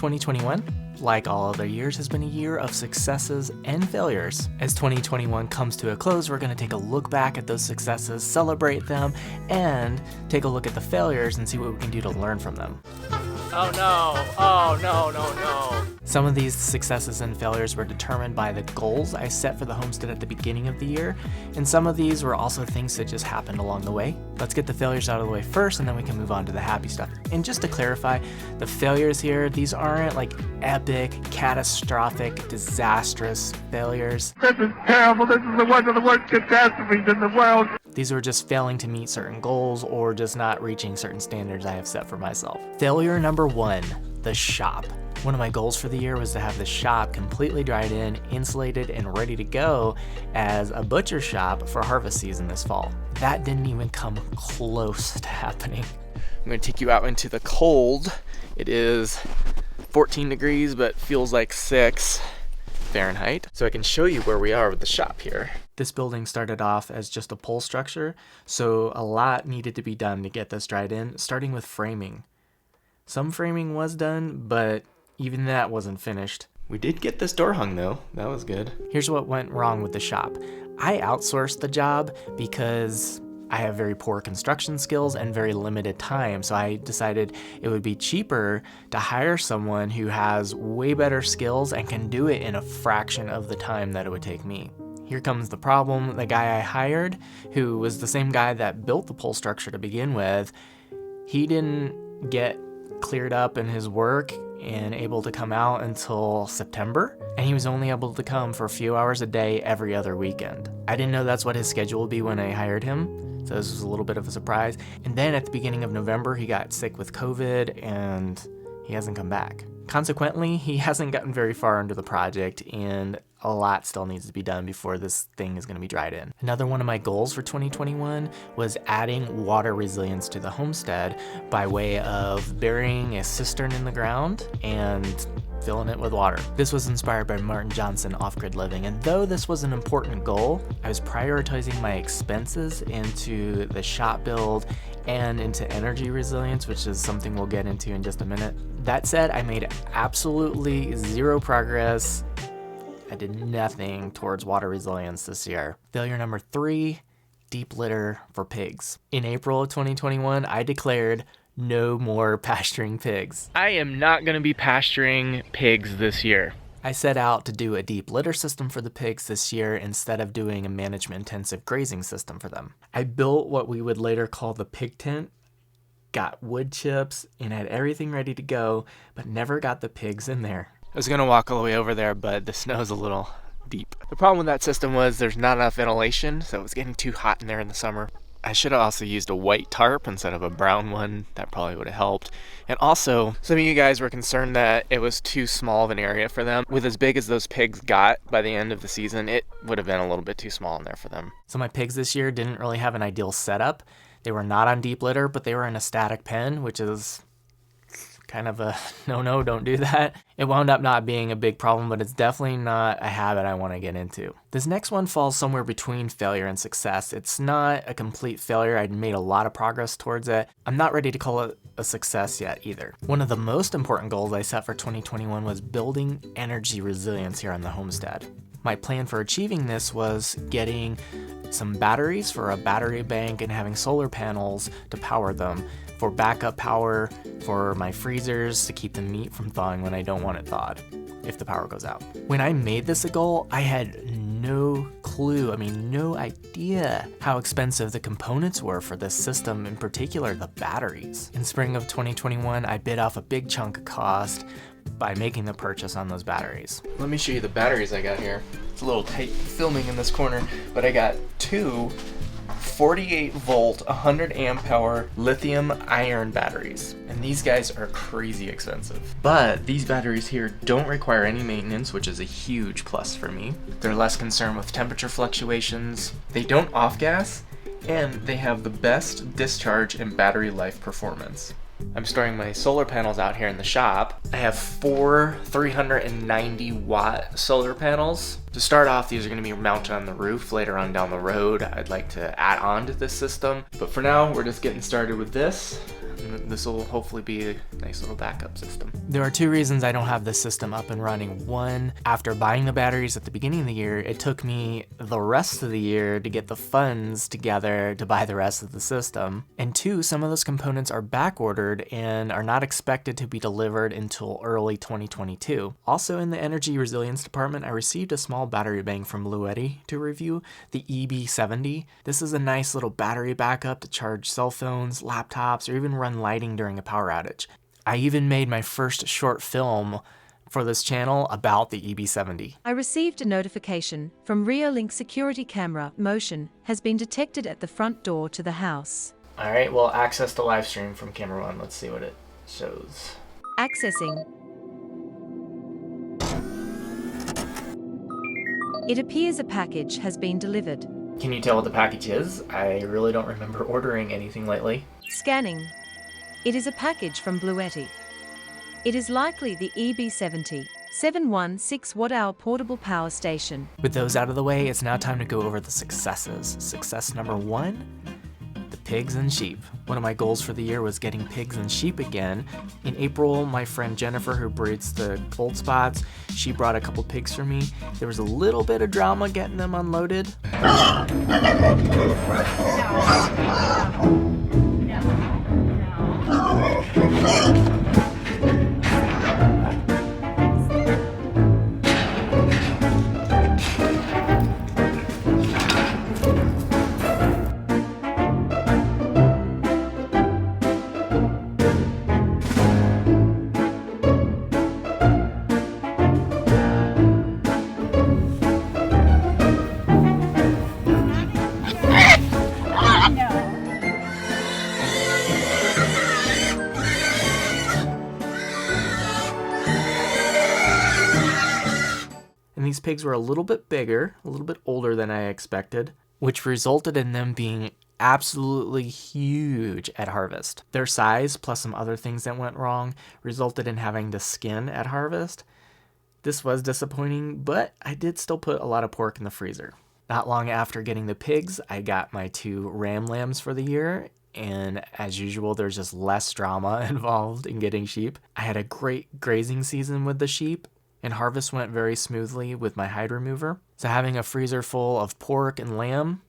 2021, like all other years, has been a year of successes and failures. As 2021 comes to a close, we're going to take a look back at those successes, celebrate them, and take a look at the failures and see what we can do to learn from them. Oh no, oh no, no, no. Some of these successes and failures were determined by the goals I set for the homestead at the beginning of the year, and some of these were also things that just happened along the way. Let's get the failures out of the way first, and then we can move on to the happy stuff. And just to clarify, the failures here, these aren't like epic, catastrophic, disastrous failures. This is terrible. This is one of the worst catastrophes in the world. These were just failing to meet certain goals or just not reaching certain standards I have set for myself. Failure number 1, the shop. One of my goals for the year was to have the shop completely dried in, insulated, and ready to go as a butcher shop for harvest season this fall. That didn't even come close to happening. I'm going to take you out into the cold. It is 14 degrees, but feels like 6 Fahrenheit. So I can show you where we are with the shop here. This building started off as just a pole structure, so a lot needed to be done to get this dried in, starting with framing. Some framing was done, but even that wasn't finished. We did get this door hung though. That was good. Here's what went wrong with the shop. I outsourced the job because I have very poor construction skills and very limited time, so I decided it would be cheaper to hire someone who has way better skills and can do it in a fraction of the time that it would take me. Here comes the problem. The guy I hired, who was the same guy that built the pole structure to begin with, he didn't get cleared up in his work and able to come out until September, and he was only able to come for a few hours a day every other weekend. I didn't know that's what his schedule would be when I hired him, so this was a little bit of a surprise. And then at the beginning of November, he got sick with COVID and he hasn't come back. Consequently, he hasn't gotten very far into the project, and a lot still needs to be done before this thing is going to be dried in. Another one of my goals for 2021 was adding water resilience to the homestead by way of burying a cistern in the ground and filling it with water. This was inspired by Martin Johnson Off-Grid Living, and though this was an important goal, I was prioritizing my expenses into the shop build and into energy resilience, which is something we'll get into in just a minute. That said, I made absolutely zero progress. I did nothing towards water resilience this year. Failure number 3, deep litter for pigs. In April of 2021, I declared no more pasturing pigs. I am not going to be pasturing pigs this year. I set out to do a deep litter system for the pigs this year instead of doing a management-intensive grazing system for them. I built what we would later call the pig tent, got wood chips, and had everything ready to go, but never got the pigs in there. I was going to walk all the way over there, but the snow's a little deep. The problem with that system was there's not enough ventilation, so it was getting too hot in there in the summer. I should have also used a white tarp instead of a brown one. That probably would have helped. And also, some of you guys were concerned that it was too small of an area for them. With as big as those pigs got by the end of the season, it would have been a little bit too small in there for them. So my pigs this year didn't really have an ideal setup. They were not on deep litter, but they were in a static pen, which is kind of a no, don't do that. It wound up not being a big problem, but it's definitely not a habit I want to get into. This next one falls somewhere between failure and success. It's not a complete failure. I'd made a lot of progress towards it. I'm not ready to call it a success yet either. One of the most important goals I set for 2021 was building energy resilience here on the homestead. My plan for achieving this was getting some batteries for a battery bank and having solar panels to power them for backup power for my freezers to keep the meat from thawing when I don't want it thawed if the power goes out. When I made this a goal, I had no clue, no idea how expensive the components were for this system, in particular the batteries. In spring of 2021, I bit off a big chunk of cost by making the purchase on those batteries. Let me show you the batteries I got here. It's a little tight filming in this corner, but I got two 48 volt, 100 amp hour lithium iron batteries. And these guys are crazy expensive. But these batteries here don't require any maintenance, which is a huge plus for me. They're less concerned with temperature fluctuations. They don't off gas, and they have the best discharge and battery life performance. I'm storing my solar panels out here in the shop. I have 4 390 watt solar panels. To start off, these are going to be mounted on the roof. Later on down the road, I'd like to add on to this system. But for now, we're just getting started with this. This will hopefully be a nice little backup system. There are 2 reasons I don't have this system up and running. One, after buying the batteries at the beginning of the year, it took me the rest of the year to get the funds together to buy the rest of the system. And 2, some of those components are back ordered and are not expected to be delivered until early 2022. Also, in the energy resilience department, I received a small battery bank from Bluetti to review, the EB70. This is a nice little battery backup to charge cell phones, laptops, or even run lighting during a power outage. I even made my first short film for this channel about the EB70. I received a notification from Reolink security camera. Motion has been detected at the front door to the house. All right, well, access the live stream from camera 1. Let's see what it shows. Accessing. It appears a package has been delivered. Can you tell what the package is? I really don't remember ordering anything lately. Scanning. It is a package from Bluetti. It is likely the EB70 716 watt-hour portable power station. With those out of the way, it's now time to go over the successes. Success number 1, the pigs and sheep. One of my goals for the year was getting pigs and sheep again. In April, my friend Jennifer, who breeds the gold spots, she brought a couple pigs for me. There was a little bit of drama getting them unloaded. And these pigs were a little bit bigger, a little bit older than I expected, which resulted in them being absolutely huge at harvest. Their size, plus some other things that went wrong, resulted in having to skin at harvest. This was disappointing, but I did still put a lot of pork in the freezer. Not long after getting the pigs, I got my 2 ram lambs for the year, and as usual, there's just less drama involved in getting sheep. I had a great grazing season with the sheep, and harvest went very smoothly with my hide remover. So having a freezer full of pork and lamb,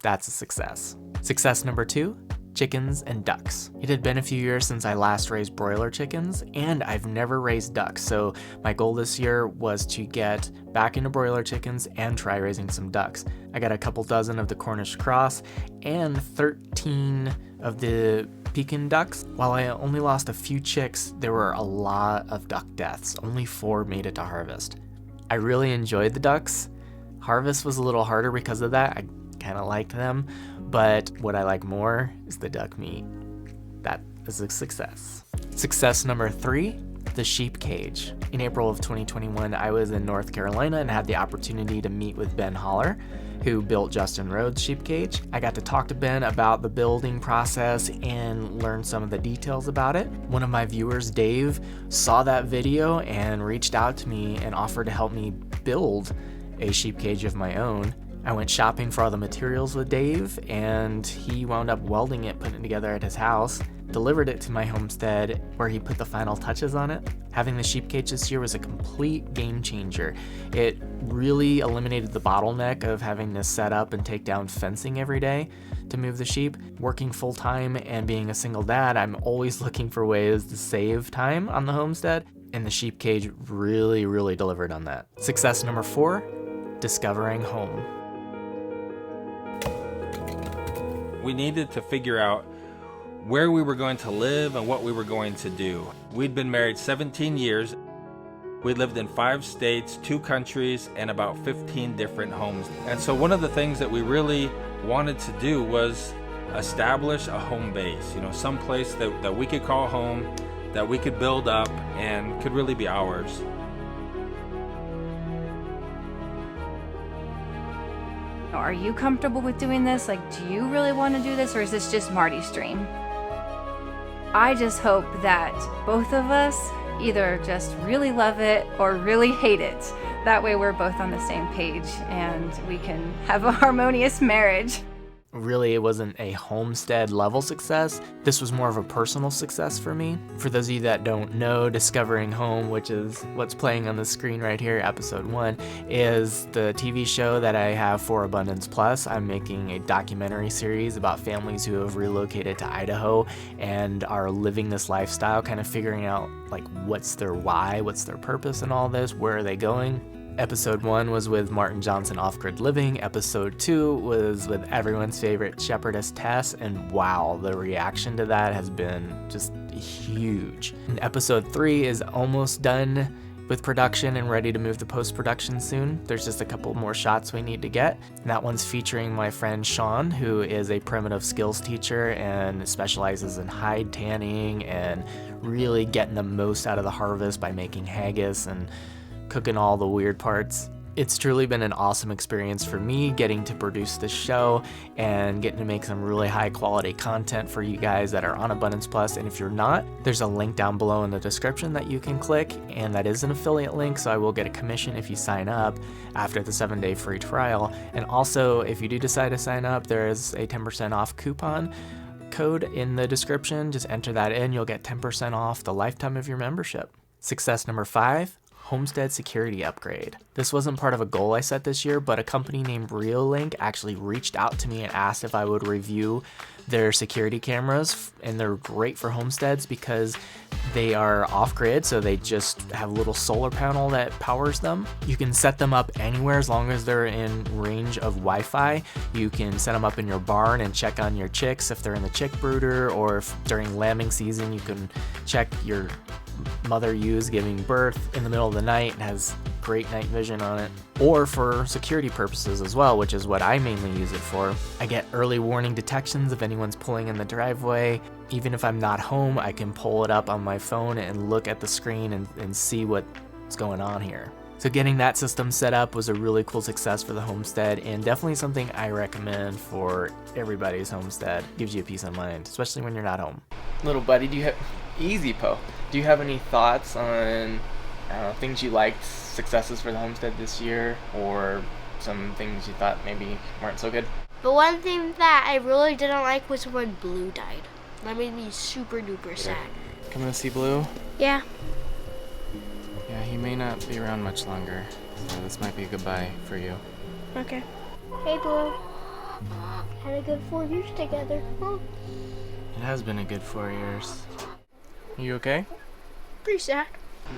that's a success. Success number 2, chickens and ducks. It had been a few years since I last raised broiler chickens, and I've never raised ducks. So my goal this year was to get back into broiler chickens and try raising some ducks. I got a couple dozen of the Cornish cross and 13 of the Pekin ducks. While I only lost a few chicks, there were a lot of duck deaths. Only 4 made it to harvest. I really enjoyed the ducks. Harvest was a little harder because of that. I kind of liked them, but what I like more is the duck meat. That is a success. Success number 3, the sheep cage. In April of 2021, I was in North Carolina and had the opportunity to meet with Ben Holler, who built Justin Rhodes' sheep cage. I got to talk to Ben about the building process and learn some of the details about it. One of my viewers, Dave, saw that video and reached out to me and offered to help me build a sheep cage of my own. I went shopping for all the materials with Dave, and he wound up welding it, putting it together at his house, delivered it to my homestead where he put the final touches on it. Having the sheep cage this year was a complete game changer. It really eliminated the bottleneck of having to set up and take down fencing every day to move the sheep. Working full time and being a single dad, I'm always looking for ways to save time on the homestead, and the sheep cage really delivered on that. Success number 4, discovering home. We needed to figure out where we were going to live and what we were going to do. We'd been married 17 years. We lived in 5 states, 2 countries, and about 15 different homes. And so one of the things that we really wanted to do was establish a home base, some place that we could call home, that we could build up and could really be ours. Are you comfortable with doing this? Do you really want to do this, or is this just Marty's dream? I just hope that both of us either just really love it or really hate it. That way we're both on the same page and we can have a harmonious marriage. Really, it wasn't a homestead level success. This was more of a personal success for me. For those of you that don't know, Discovering Home, which is what's playing on the screen right here, episode 1, is the TV show that I have for Abundance Plus. I'm making a documentary series about families who have relocated to Idaho and are living this lifestyle, kind of figuring out like what's their why, what's their purpose in all this, where are they going. Episode 1 was with Martin Johnson Off-Grid Living. Episode 2 was with everyone's favorite shepherdess Tess, and wow, the reaction to that has been just huge. And episode 3 is almost done with production and ready to move to post-production soon. There's just a couple more shots we need to get. And that one's featuring my friend Sean, who is a primitive skills teacher and specializes in hide tanning and really getting the most out of the harvest by making haggis and cooking all the weird parts. It's truly been an awesome experience for me getting to produce this show and getting to make some really high quality content for you guys that are on Abundance Plus. And if you're not, there's a link down below in the description that you can click, and that is an affiliate link, so I will get a commission if you sign up after the 7-day free trial. And also, if you do decide to sign up, there is a 10% off coupon code in the description. Just enter that in, you'll get 10% off the lifetime of your membership. Success number 5, Homestead Security upgrade. This wasn't part of a goal I set this year, but a company named Reolink actually reached out to me and asked if I would review their security cameras, and they're great for homesteads because they are off-grid, so they just have a little solar panel that powers them. You can set them up anywhere as long as they're in range of Wi-Fi. You can set them up in your barn and check on your chicks if they're in the chick brooder, or if during lambing season you can check your mother ewes giving birth in the middle of the night. It has great night vision on it, or for security purposes as well, which is what I mainly use it for. I get early warning detections if anyone's pulling in the driveway. Even if I'm not home, I can pull it up on my phone and look at the screen and see what's going on here. So getting that system set up was a really cool success for the homestead, and definitely something I recommend for everybody's homestead. Gives you a peace of mind, especially when you're not home. Little buddy, do you have do you have any thoughts on things you liked, successes for the homestead this year, or some things you thought maybe weren't so good? But one thing that I really didn't like was when Blue died. That made me super duper sad. Coming to see Blue? Yeah. Yeah, he may not be around much longer, so this might be a goodbye for you. Okay. Hey, Blue. Had a good 4 years together. Huh? It has been a good 4 years. You okay? Pretty sad.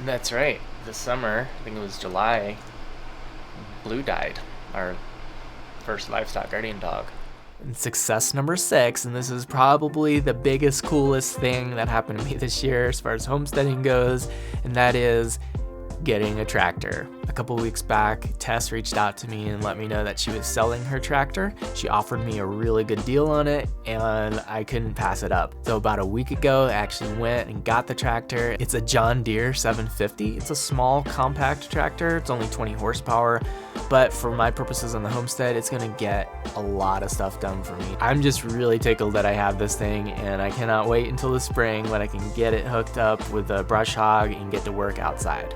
That's right. This summer, I think it was July, Blue died, our first livestock guardian dog. And success number 6, and this is probably the biggest, coolest thing that happened to me this year as far as homesteading goes, and that is getting a tractor. A couple weeks back, Tess reached out to me and let me know that she was selling her tractor. She offered me a really good deal on it, and I couldn't pass it up. So about a week ago, I actually went and got the tractor. It's a John Deere 750. It's a small, compact tractor. It's only 20 horsepower, but for my purposes on the homestead, it's gonna get a lot of stuff done for me. I'm just really tickled that I have this thing, and I cannot wait until the spring when I can get it hooked up with a brush hog and get to work outside.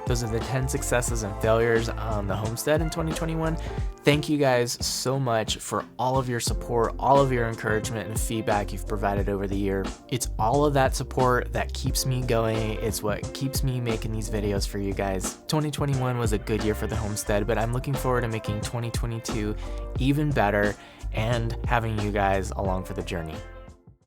Those are the 10 successes and failures on the homestead in 2021. Thank you guys so much for all of your support, all of your encouragement and feedback you've provided over the year. It's all of that support that keeps me going. It's what keeps me making these videos for you guys. 2021 was a good year for the homestead, but I'm looking forward to making 2022 even better and having you guys along for the journey.